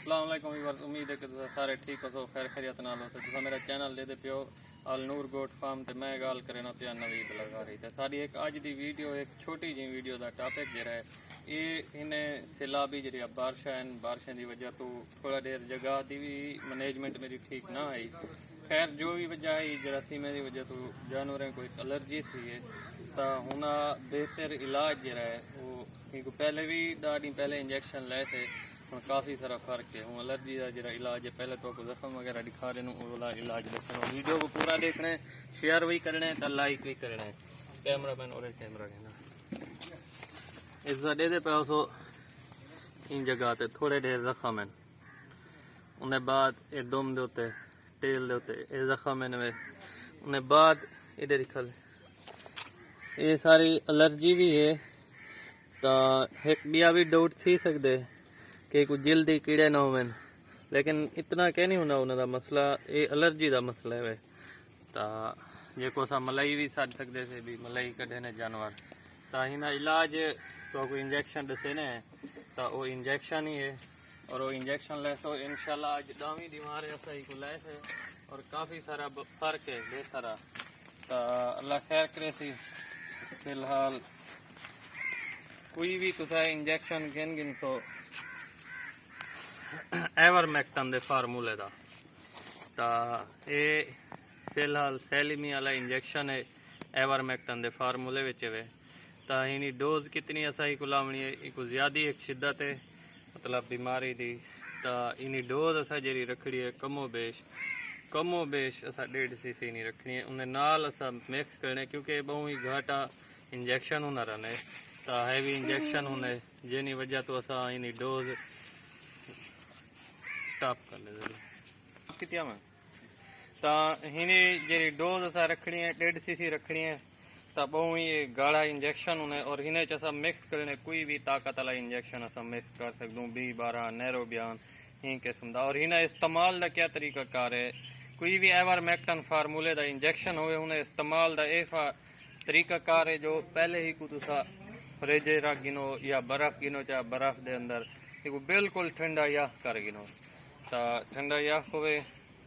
अस्सलाम वालेकुम व्यूअर्स, उम्मीद है कि तुम सारे ठीक हो, खैर खैरियत नाल हो। तुम मेरा चैनल दे पियो अल नूर गोट फार्म ते मैं गल करना पिया नवीद लगा रही है। सारी एक अज की वीडियो एक छोटी जी वीडियो का टॉपिक जरा है ये इन्हें सैलाबी जी बारिशां हैं, बारिशों की वजह तो थोड़ा देर जगह की भी मैनेजमेंट मेरी ठीक ना आई। खैर जो भी वजह आई जरासीमे की वजह तो जानवरों को एक एलर्जी थी तो हुन बेहतर इलाज जरा है वो पहले भी ॾाढी पहले इंजेक्शन ले थे, हम काफ़ी सारा फ़र्क है। हूँ एलर्जी का जरा इलाज है, पहले तो जख्म वगैरह दिखा देना वो वाला इलाज देखना। वीडियो को पूरा देखना है, शेयर भी करना है तो लाइक भी करना है। कैमरा मैन और कैमरा कहना इस दे दे पे सो इन जगह ते थोड़े देर जख्म है, उन्हें बाद ये दुम दे उत्ते टेल दे उत्ते ये जख्म है, उन्हें बाद इधर दिखल ये सारी एलर्जी भी है। तो एक बिया भी डाउट थी सकते कि कुछ जल्दी कीड़े ना हो, लेकिन इतना कह नहीं होना उन्होंने मसला ये एलर्जी का मसला है। तो जो असा मलाई भी सड़ सकते थे भी मलाई कढ़े ने जानवर तो इन इलाज तो कोई इंजेक्शन दसे ने तो वो इंजेक्शन ही है और वो इंजेक्शन ले सो इंशाल्लाह आज 10वीं बीमार है सही को ले से और काफ़ी सारा फर्क है बेहतर। तो अल्लाह खैर करे सी। फिलहाल कोई भी तुसा इंजेक्शन गिन सो एवरमैक्टन दे फार्मूले का तो ये फिलहाल सैलिमी वाला इंजेक्शन है एवरमैक्टन दे फार्मूले विच है। तो इनी डोज कितनी असाई को लावनी है एक ज़्यादा एक शिद्दत है मतलब बीमारी दी। तो इनी डोज असा जी रखनी है कमो बेश असा 1.5 cc नहीं रखनी है, उन्हें नाल असा मिक्स करने क्योंकि बहुत ही घाटा इंजेक्शन होना रहने तो हैवी इंजेक्शन होने जिनी वजह तो असा इनी डोज स्टॉप कर ले कितिया में। तो हिनी जी डोज असा रखनी है 1.5 cc रखनी है तो बहुत ही गाढ़ा इंजेक्शन होने और हिने असा मिक्स करने कोई भी ताकत वाला इंजेक्शन असा मिक्स कर सकूँ 20-12 नैरो बयान ही किस्म का। और हिना इस्तेमाल का क्या तरीका कार है कोई भी एवरमैक्टन फार्मूले का इंजेक्शन हो उन्हें इस्तेमाल का यह तरीका कार है जो पहले ही को तुसा फ्रिज रख गिनो या बर्फ गिनो चाहे बर्फ के अंदर बिल्कुल ठंडा यख कर गिनो तो ठंडा यख हो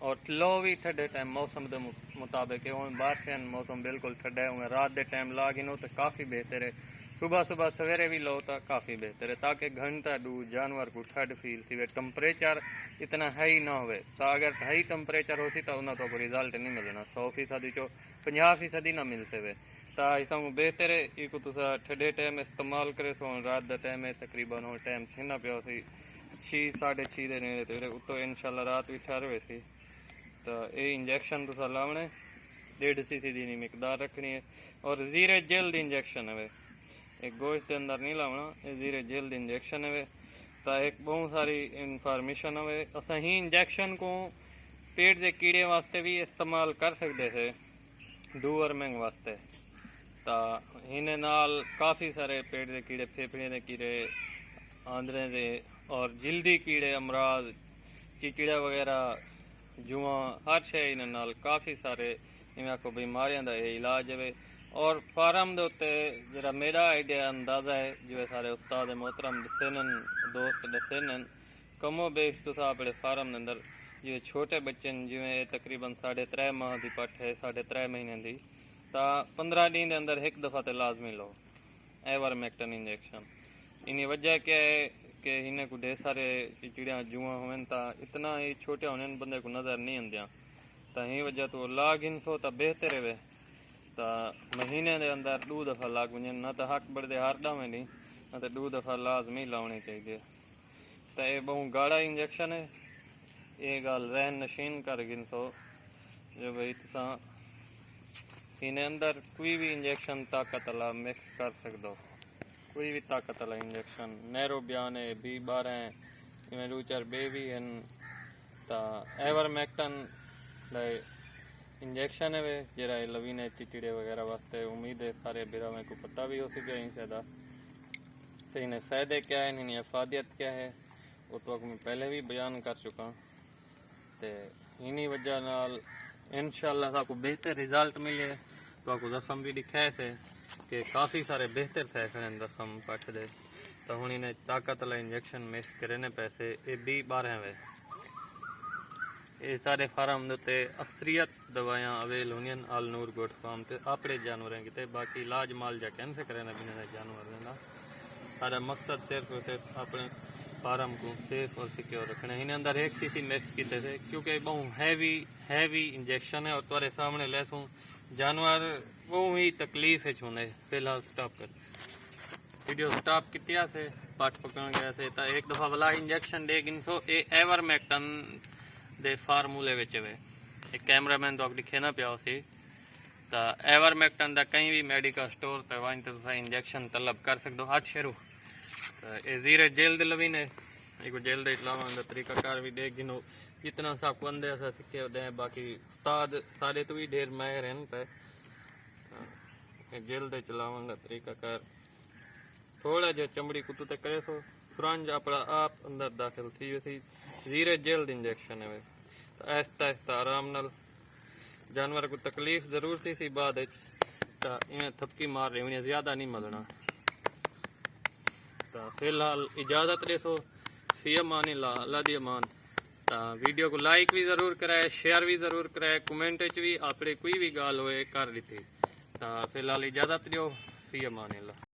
और लो भी ठंडे टाइम मौसम के मुताबिक है। बारिश मौसम बिल्कुल ठंडा है रात के टाइम ला गिनो तो काफ़ी बेहतर है, सुबह सवेरे भी लो तो काफ़ी बेहतर है ताकि घंटा दू जानवर को ठंड फील थी। टेम्परेचर इतना हाई ना हो तो अगर हाई टेम्परेचर हो तो उन्होंने को रिजल्ट नहीं मिलना 100% चो 50% ना मिलते वे। तो ऐसा बेहतर है एक तुसा ठंडे टाइम इस्तेमाल करे सो रात का टाइम है तकरीबन हो टाइम थी ना पियो सी 6-6:30 के नेड़े तो उतो इंशाल्लाह रात भी ठहर सी। तो ये इंजेक्शन तुसा लावने 1.5 cc की मिकदार रखनी है और जीरे जल्द इंजेक्शन है एक गोश्त के अंदर नहीं लावना, ये जीरे जल्द इंजेक्शन है। तो एक बहुत सारी इंफॉर्मेशन है असा ही इंजेक्शन को पेट के कीड़े वास्ते भी इस्तेमाल कर सकते थे डूअरमिंग वास्ते। तो इन्हें नाल काफ़ी सारे पेट के कीड़े फेफड़े के कीड़े आंदरे के और जल्दी कीड़े अमराज चिचिड़ा वगैरह जुआ हर शे इन नाल काफ़ी सारे इवें को बीमारियों का इलाज है। और फार्म के उत्ते जरा मेरा आइडिया अंदाज़ा है जिवें सारे उस्ताद मोहतरम दसे दोस्त दसे कमो बेश तुस अपने फार्म के अंदर जिवें छोटे बच्चे जिवें तकरीबन 3.5 माह की पट्ठ है 3.5 महीने की तो 15 दिन के अंदर एक दफ़ा तो लाजमी लो एवरमैक्टन इंजेक्शन। इनी वजह क्या है कि इन्हें को ढेर सारे चिड़िया जुआ हो इतना ही छोटे होने बंदे को नज़र नहीं आंदियाँ तो ही वजह तो लाग इन सो तो बेहतर है। तो महीने के अंदर 2 दफ़ा लाग वजन ना तो हक बढ़ते हर डावें नहीं ना तो 2 दफ़ा लाजमी लानी चाहिए। तो ये बहुत गाढ़ा इंजेक्शन है ये गल रहन नशीन कर गिन सो जो भाई तुसा इन्हें अंदर कोई भी इंजेक्शन ताकत वाला मिक्स कर सकते हो, कोई भी ताकत वाला इंजेक्शन नैरो बयान है 20-12 है इवें 2-4 बेबी हैं। तो एवरमैक्टन इंजेक्शन है जरा लवीने चिचिड़े वगैरह वास्ते उम्मीद है सारे बिरा में को पता भी हो सके शायद। तो इन्हें फ़ायदे क्या है इन्हें अफादियत क्या है वो तो मैं पहले भी बयान कर चुका। तो इन्हीं वजह नाल इंशाल्लाह आपको बेहतर रिजल्ट मिले तो आपको जख्म भी दिखाए थे कि काफ़ी सारे बेहतर थे जख्म पट दे तो हुण इन्हें ताकत वाला इंजेक्शन मिक्स करे ने पैसे ये 20-12 वे ये सारे फार्म दे अक्सरियत दवाइयां अवेल होनियन आल नूर गोट फार्म ते अपने जानवरें की बाकी इलाज माल जा कैंसे करे ना बिना जानवर का सारा मकसद सिर्फ और सिर्फ अपने फार्म को सेफ और सिक्योर रखना इन अंदर एक सीसी मिक्स किए थे क्योंकि बहुत हैवी इंजेक्शन है और तुम्हारे सामने लेसूँ जानवर बहुत ही तकलीफ है छूने फिलहाल स्टॉप कर वीडियो स्टॉप कितिया से पाठ पकड़ गया से तो एक दफ़ा वाला इंजेक्शन दे गिनसो ए एवरमेक्टन दे फार्मूले विच वे एक कैमरामैन तो दिखे ना पिया सी तो एवरमेक्टन दा कहीं भी मेडिकल स्टोर ते वहीं तो इंजेक्शन तलब कर सकते हो 8 शेरू तो ये जीरे जेल दे लवी ने एक जेल दे इलावा दा तरीकाकार भी देख गिनो जितना सा को अंदर सा सीखे दे बाकी उस्ताद सारे तो भी ढेर माहिर हैं पे जेल दे चलावा तरीकाकार थोड़ा जो चमड़ी कुतु ते करे सो फ्रंज अपना आप अंदर दाखिल थी वैसी जीरे जल्द इंजेक्शन है तो आहिस्ता आहिस्ता आराम नाल जानवर को तकलीफ जरूर थी बाद तो इवें थपकी मार रही उन्हें ज्यादा नहीं मलना तो फिलहाल इजाजत देसो फी अमान अल्लाह दी अमान तो वीडियो को लाइक भी जरूर कराए शेयर भी जरूर कराए कमेंट भी अपने कोई भी गाल होए कर दी तो फिलहाल इजाजत दियो फी अमान अल्लाह।